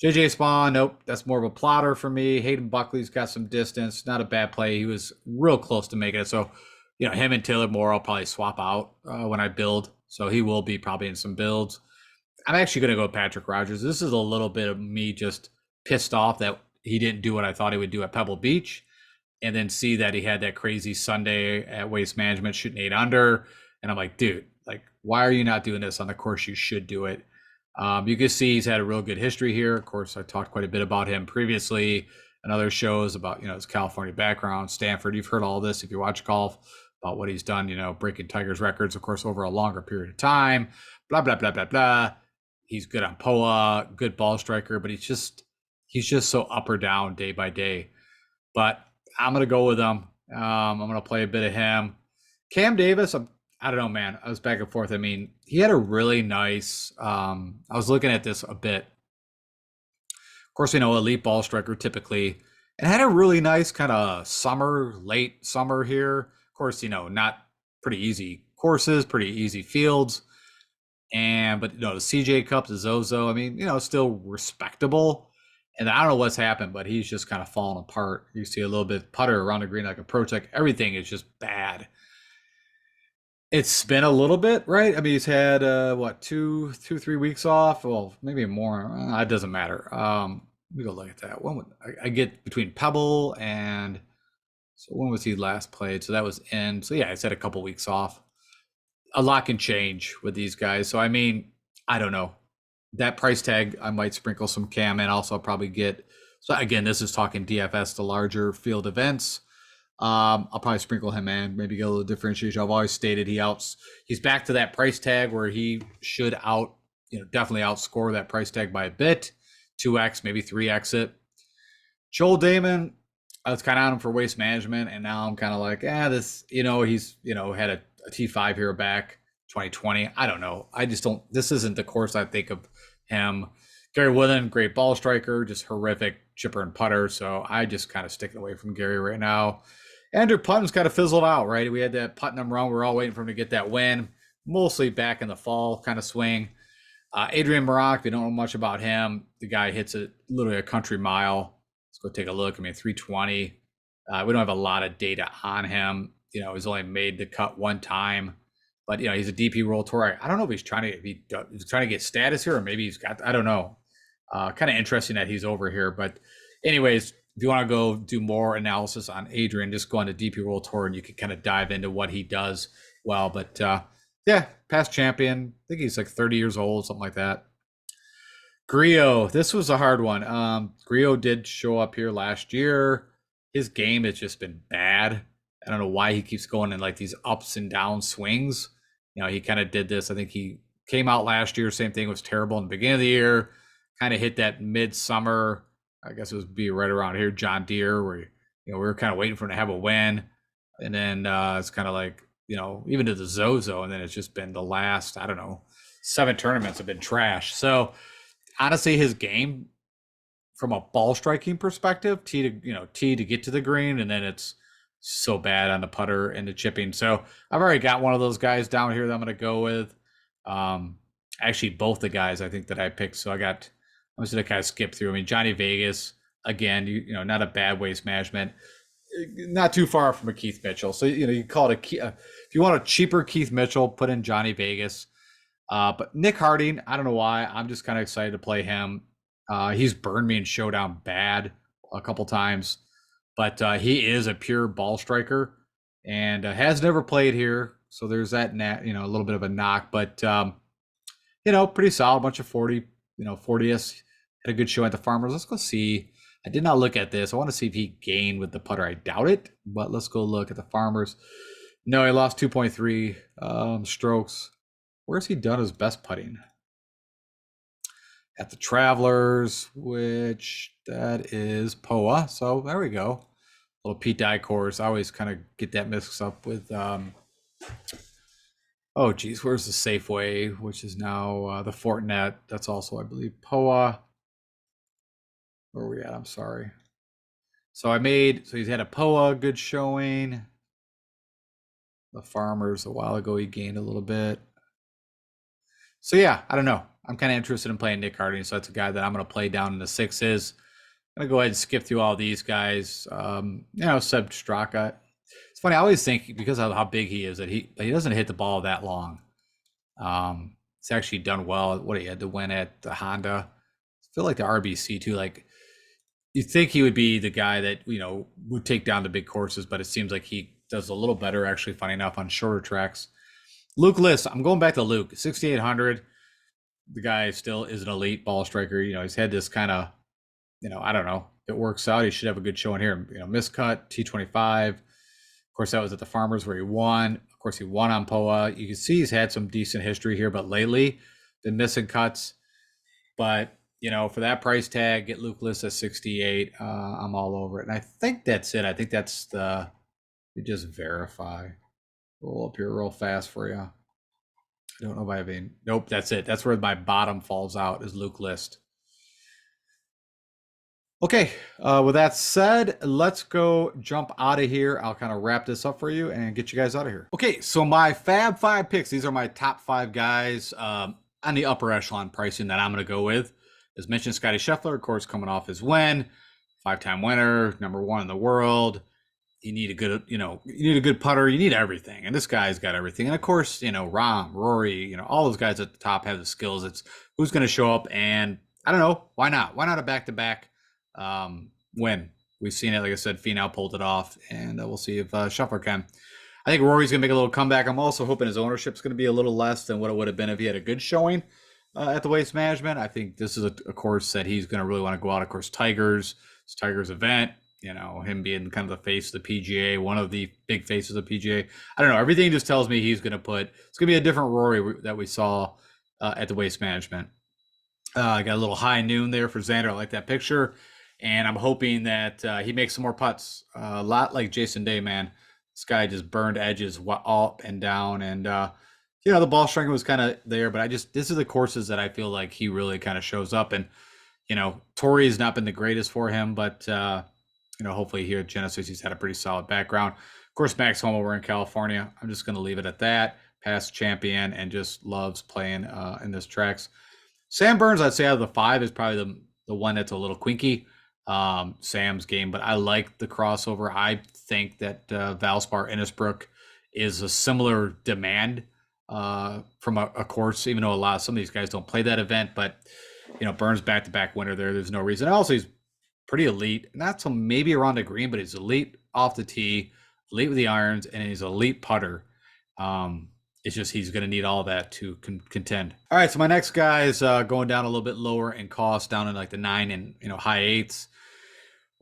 [SPEAKER 1] JJ Spawn, nope, that's more of a plotter for me. Hayden Buckley's got some distance, not a bad play. He was real close to making it. So, you know, him and Taylor Moore I'll probably swap out when I build. So he will be probably in some builds. I'm actually going to go Patrick Rogers. This is a little bit of me just pissed off that he didn't do what I thought he would do at Pebble Beach, and then see that he had that crazy Sunday at Waste Management shooting 8 under. And I'm like, dude, like, why are you not doing this on the course you should do it? You can see he's had a real good history here. Of course, I talked quite a bit about him previously in other shows about, you know, his California background, Stanford. You've heard all this if you watch golf about what he's done, you know, breaking Tiger's records, of course, over a longer period of time, blah, blah, blah, blah, blah. He's good on POA, good ball striker, but he's just so up or down day by day. But I'm going to go with him. I'm going to play a bit of him. Cam Davis, I don't know, man. I was back and forth. I mean, he had a really nice, I was looking at this a bit. Of course, you know, elite ball striker typically, and had a really nice kind of late summer here. Of course, you know, not pretty easy courses, pretty easy fields. But, you know, the CJ Cup, the Zozo, I mean, you know, still respectable. And I don't know what's happened, but he's just kind of fallen apart. You see a little bit putter around the green, like a Pro Tech. Everything is just bad. It's been a little bit, right? I mean, he's had what, 3 weeks off. Well, maybe more. It doesn't matter. Let me go look at that. I get between Pebble and, so when was he last played? So that was in. So yeah, it's had a couple weeks off. A lot can change with these guys. So I mean, I don't know. that price tag, I might sprinkle some Cam in. Also, I'll probably get. So again, this is talking DFS, the larger field events. I'll probably sprinkle him in, maybe get a little differentiation. I've always stated he's back to that price tag where he should definitely outscore that price tag by a bit, 2x, maybe 3x it. Joel Damon, I was kind of on him for waste management, and now I'm kind of like, this, he's, had a T5 here back 2020. I don't know. I just don't, this isn't the course I think of him. Gary Woodland, great ball striker, just horrific chipper and putter. So I just kind of sticking away from Gary right now. Andrew Putnam's kind of fizzled out, right? We had that Putnam run. We're all waiting for him to get that win, mostly back in the fall kind of swing. Adrian Meronk, if you don't know much about him, the guy hits it literally a country mile. Let's go take a look. 320. We don't have a lot of data on him. He's only made the cut one time, but he's a DP World Tour. I don't know if he's trying to get status here, or maybe he's got. I don't know. Kind of interesting that he's over here, but anyways, if you want to go do more analysis on Adrian, just go on to DP World Tour and you can kind of dive into what he does well. But yeah, past champion. I think he's like 30 years old, something like that. Grillo, this was a hard one. Grillo did show up here last year. His game has just been bad. I don't know why he keeps going in like these ups and down swings. He kind of did this. I think he came out last year. Same thing, was terrible in the beginning of the year. Kind of hit that midsummer, I guess it would be right around here, John Deere, where we were kind of waiting for him to have a win, and then it's kind of like even to the Zozo, and then it's just been the last 7 tournaments have been trash. So honestly, his game from a ball striking perspective, tee to get to the green, and then it's so bad on the putter and the chipping. So I've already got one of those guys down here that I'm going to go with. Actually, both the guys I think that I picked. So I'm just going to kind of skip through. I mean, Johnny Vegas, again, not a bad waste management, not too far from a Keith Mitchell. So, you call it if you want a cheaper Keith Mitchell, put in Johnny Vegas. But Nick Harding, I don't know why. I'm just kind of excited to play him. He's burned me in Showdown bad a couple times, but he is a pure ball striker and has never played here. So there's that, a little bit of a knock, but, pretty solid, bunch of 40s. Had a good show at the Farmers. Let's go see. I did not look at this. I want to see if he gained with the putter. I doubt it, but let's go look at the Farmers. No, he lost 2.3 strokes. Where's he done his best putting? At the Travelers, which that is POA. So there we go. Little Pete Dye course. I always kind of get that mixed up with oh geez, where's the Safeway, which is now the Fortinet. That's also, I believe, POA. Where are we at? I'm sorry. So he's had a POA good showing. The Farmers a while ago, he gained a little bit. So yeah, I don't know. I'm kind of interested in playing Nick Harding, so that's a guy that I'm going to play down in the 6s. I'm going to go ahead and skip through all these guys. Seb Straka. It's funny, I always think because of how big he is that he doesn't hit the ball that long. It's actually done well. What he had to win at the Honda. I feel like the RBC too. Like you think he would be the guy that would take down the big courses, but it seems like he does a little better. Actually, funny enough, on shorter tracks. Luke List. I'm going back to Luke. 6,800. The guy still is an elite ball striker. He's had this kind of, I don't know. If it works out, he should have a good showing here. Miscut, T25. Of course, that was at the Farmers where he won. Of course, he won on POA. You can see he's had some decent history here, but lately been missing cuts. But, for that price tag, get Luke List at 68. I'm all over it. And I think that's it. I think that's you just verify. Roll up here real fast for you. I don't know if I have any. Nope, that's it. That's where my bottom falls out is Luke List. Okay, with that said, let's go jump out of here. I'll kind of wrap this up for you and get you guys out of here. Okay, so my Fab 5 picks, these are my top 5 guys on the upper echelon pricing that I'm going to go with. As mentioned, Scotty Scheffler, of course, coming off his win, 5-time winner, #1 in the world. You need a good putter. You need everything. And this guy's got everything. And of course, Rahm, Rory, all those guys at the top have the skills. It's who's going to show up. And I don't know. Why not? Why not a back-to-back win? We've seen it. Like I said, Finau pulled it off. And we'll see if Scheffler can. I think Rory's going to make a little comeback. I'm also hoping his ownership's going to be a little less than what it would have been if he had a good showing. at the Waste Management. I think this is a course that he's going to really want to go out. Of course, it's Tiger's event. You know, him being kind of the face of the PGA, one of the big faces of the PGA. I don't know. Everything just tells me he's going to it's going to be a different Rory that we saw at the Waste Management. I got a little high noon there for Xander. I like that picture. And I'm hoping that he makes some more putts. A lot like Jason Day, man. This guy just burned edges up and down. And, the ball striking was kind of there. But this is the courses that I feel like he really kind of shows up. And, Torrey has not been the greatest for him. But, hopefully here at Genesis, he's had a pretty solid background. Of course, Max Homa, we're in California. I'm just going to leave it at that. Past champion and just loves playing in this tracks. Sam Burns, I'd say out of the five, is probably the one that's a little quinky. Sam's game, but I like the crossover. I think that Valspar Innisbrook is a similar demand from a course, even though some of these guys don't play that event. But Burns back-to-back winner there. There's no reason. Also, he's pretty elite, not so maybe around the green, but he's elite off the tee, elite with the irons, and he's elite putter. It's just he's going to need all that to contend. All right, so my next guy is going down a little bit lower in cost, down in like the 9 and high 8s.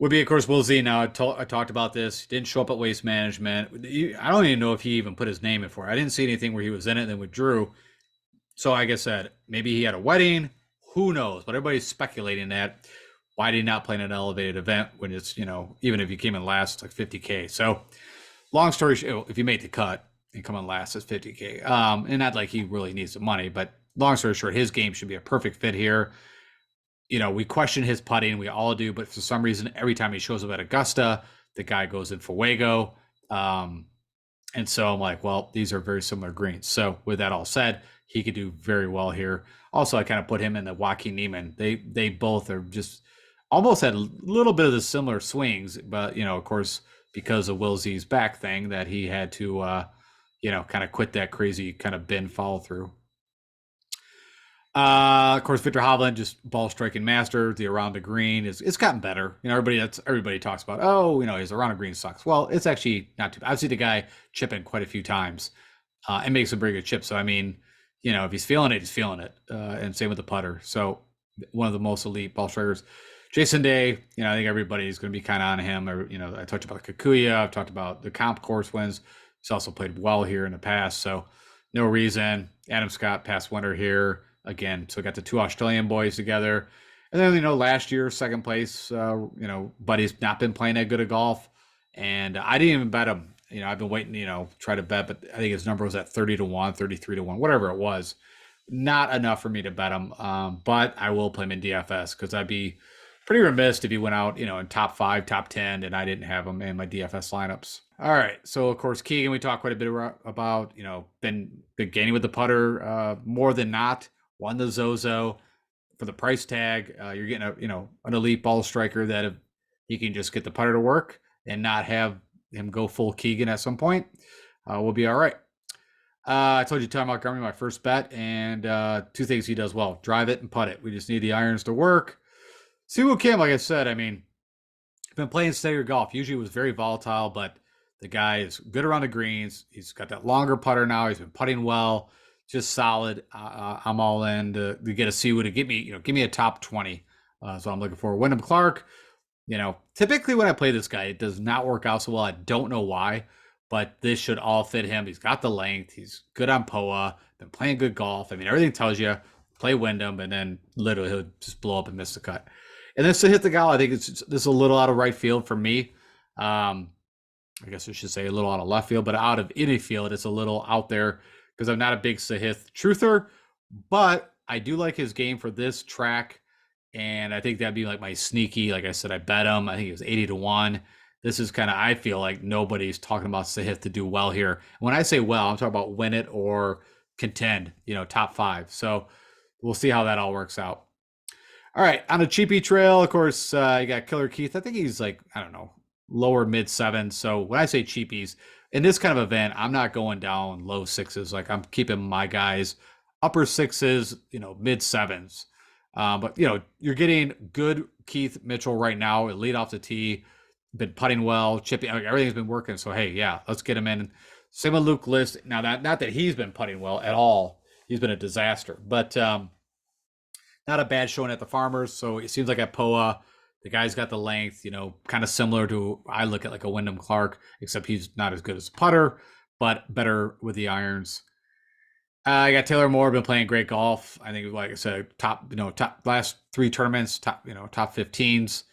[SPEAKER 1] Would be, of course, Will Z. Now, I talked about this. He didn't show up at Waste Management. I don't even know if he even put his name in for it. I didn't see anything where he was in it and then withdrew. So, like I said, maybe he had a wedding. Who knows? But everybody's speculating that. Why did he not play in an elevated event when it's, even if you came in last, it's like $50K. So, long story short, if you made the cut and come in last, it's $50K. And not like he really needs the money, but long story short, his game should be a perfect fit here. We question his putting, we all do, but for some reason, every time he shows up at Augusta, the guy goes in Fuego. And so I'm like, well, these are very similar greens. So with that all said, he could do very well here. Also, I kind of put him in the Joaquin Niemann. They both are just almost had a little bit of the similar swings, but of course, because of Will Z's back thing, that he had to kind of quit that crazy kind of bin follow through. Of course, Victor Hovland, just ball striking master. The around the green it's gotten better. Everybody talks about, his around the green sucks. Well, it's actually not too bad. I've seen the guy chipping quite a few times and make some very good chips. So I mean, if he's feeling it, he's feeling it. And same with the putter. So one of the most elite ball strikers. Jason Day, I think everybody's going to be kind of on him. I talked about Kikuya. I've talked about the comp course wins. He's also played well here in the past. So no reason. Adam Scott, past winner here. Again, so got the two Australian boys together. And then, last year, second place, Buddy's not been playing that good at golf. And I didn't even bet him. I've been waiting, try to bet, but I think his number was at 30-1, 33-1, whatever it was. Not enough for me to bet him. But I will play him in DFS because I'd be pretty remiss if he went out, in top 5, top 10, and I didn't have him in my DFS lineups. All right. So, of course, Keegan, we talked quite a bit about, been gaining with the putter more than not. Won the Zozo for the price tag. You're getting an elite ball striker that if he can just get the putter to work and not have him go full Keegan at some point, we'll be all right. I told you Tom Montgomery, my first bet, and two things he does well: drive it and putt it. We just need the irons to work. Siwoo Kim, like I said, been playing steadier golf. Usually it was very volatile, but the guy is good around the greens. He's got that longer putter now. He's been putting well. Just solid. I'm all in to get a Siwoo to give me a top 20. So I'm looking for Wyndham Clark. Typically when I play this guy, it does not work out so well. I don't know why, but this should all fit him. He's got the length. He's good on POA. Been playing good golf. Everything tells you play Wyndham, and then literally he'll just blow up and miss the cut. And then to hit the gal, I think this is a little out of right field for me. I guess I should say a little out of left field, but out of any field, it's a little out there. Because I'm not a big Sahith truther, but I do like his game for this track. And I think that'd be like my sneaky, like I said, I bet him. I think it was 80-1. This is kind of, I feel like nobody's talking about Sahith to do well here. When I say well, I'm talking about win it or contend, top 5. So we'll see how that all works out. All right, on a cheapie trail, of course, you got Killer Keith. I think he's like, I don't know, lower mid 7s. So when I say cheapies, in this kind of event, I'm not going down low 6s. Like I'm keeping my guys upper 6s, mid 7s. But you're getting good Keith Mitchell right now. Lead off the tee, been putting well, chipping. Everything's been working. So hey, yeah, let's get him in. Same with Luke List. Now not that he's been putting well at all. He's been a disaster. But Not a bad showing at the Farmers. So it seems like at POA, the guy's got the length, kind of similar to, I look at like a Wyndham Clark, except he's not as good as a putter, but better with the irons. I got Taylor Moore, been playing great golf. I think, like I said, top last 3 tournaments, top 15s.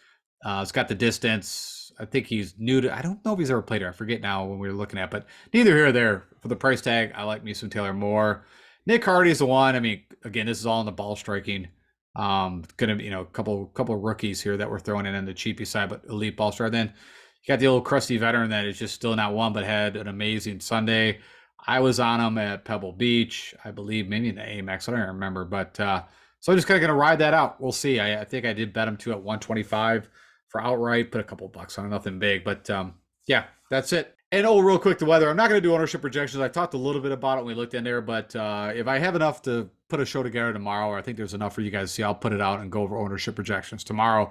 [SPEAKER 1] It's got the distance. I think he's new to. I don't know if he's ever played here. I forget now when we were looking at, but neither here or there. For the price tag, I like me some Taylor Moore. Nick Hardy is the one. I mean, again, this is all in the ball striking. Gonna be, a couple rookies here that we're throwing in on the cheapy side, but elite ball striker. Then you got the old crusty veteran that is just still not one, but had an amazing Sunday. I was on him at Pebble Beach, I believe, maybe in the Amex. I don't remember, but so I'm just kind of going to ride that out. We'll see. I think I did bet him too at 125 for outright, put a couple bucks on it, nothing big, but yeah, that's it. And real quick, the weather. I'm not going to do ownership projections. I talked a little bit about it when we looked in there, but if I have enough to put a show together tomorrow, or I think there's enough for you guys to see, I'll put it out and go over ownership projections tomorrow.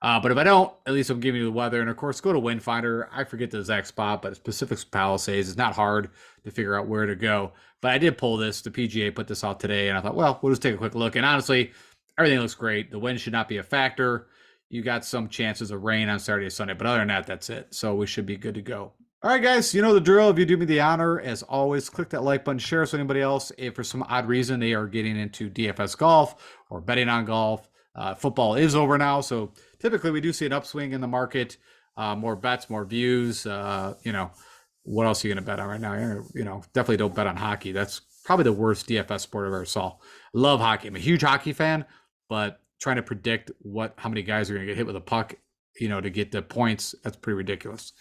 [SPEAKER 1] But if I don't, at least I'm giving you the weather. And of course, go to Windfinder. I forget the exact spot, but it's Pacific Palisades. It's not hard to figure out where to go. But I did pull this. The PGA put this out today, and I thought, well, we'll just take a quick look. And honestly, everything looks great. The wind should not be a factor. You got some chances of rain on Saturday and Sunday, but other than that, that's it. So we should be good to go. All right, guys, you know the drill. If you do me the honor, as always, click that like button, share with anybody else. If for some odd reason they are getting into DFS golf or betting on golf, football is over now, so typically we do see an upswing in the market, more bets, more views. What else are you going to bet on right now? Definitely don't bet on hockey. That's probably the worst DFS sport I've ever saw. Love hockey. I'm a huge hockey fan, but trying to predict how many guys are going to get hit with a puck, to get the points, that's pretty ridiculous.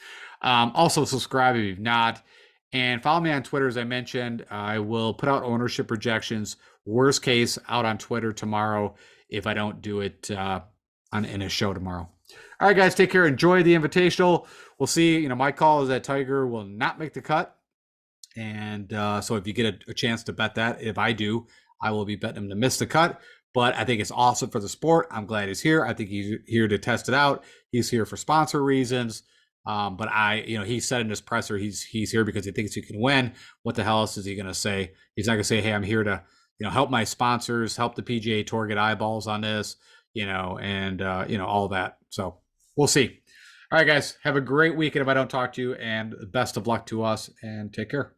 [SPEAKER 1] Also subscribe if you've not, and follow me on Twitter. As I mentioned, I will put out ownership projections, worst case, out on Twitter tomorrow if I don't do it in a show tomorrow. All right, guys, take care. Enjoy the Invitational. We'll see. My call is that Tiger will not make the cut. And so if you get a chance to bet that, if I do, I will be betting him to miss the cut. But I think it's awesome for the sport. I'm glad he's here. I think he's here to test it out. He's here for sponsor reasons. But he said in his presser, he's here because he thinks he can win. What the hell else is he going to say? He's not going to say, hey, I'm here to, help my sponsors, help the PGA Tour get eyeballs on this, and all that. So we'll see. All right, guys, have a great weekend if I don't talk to you, and best of luck to us, and take care.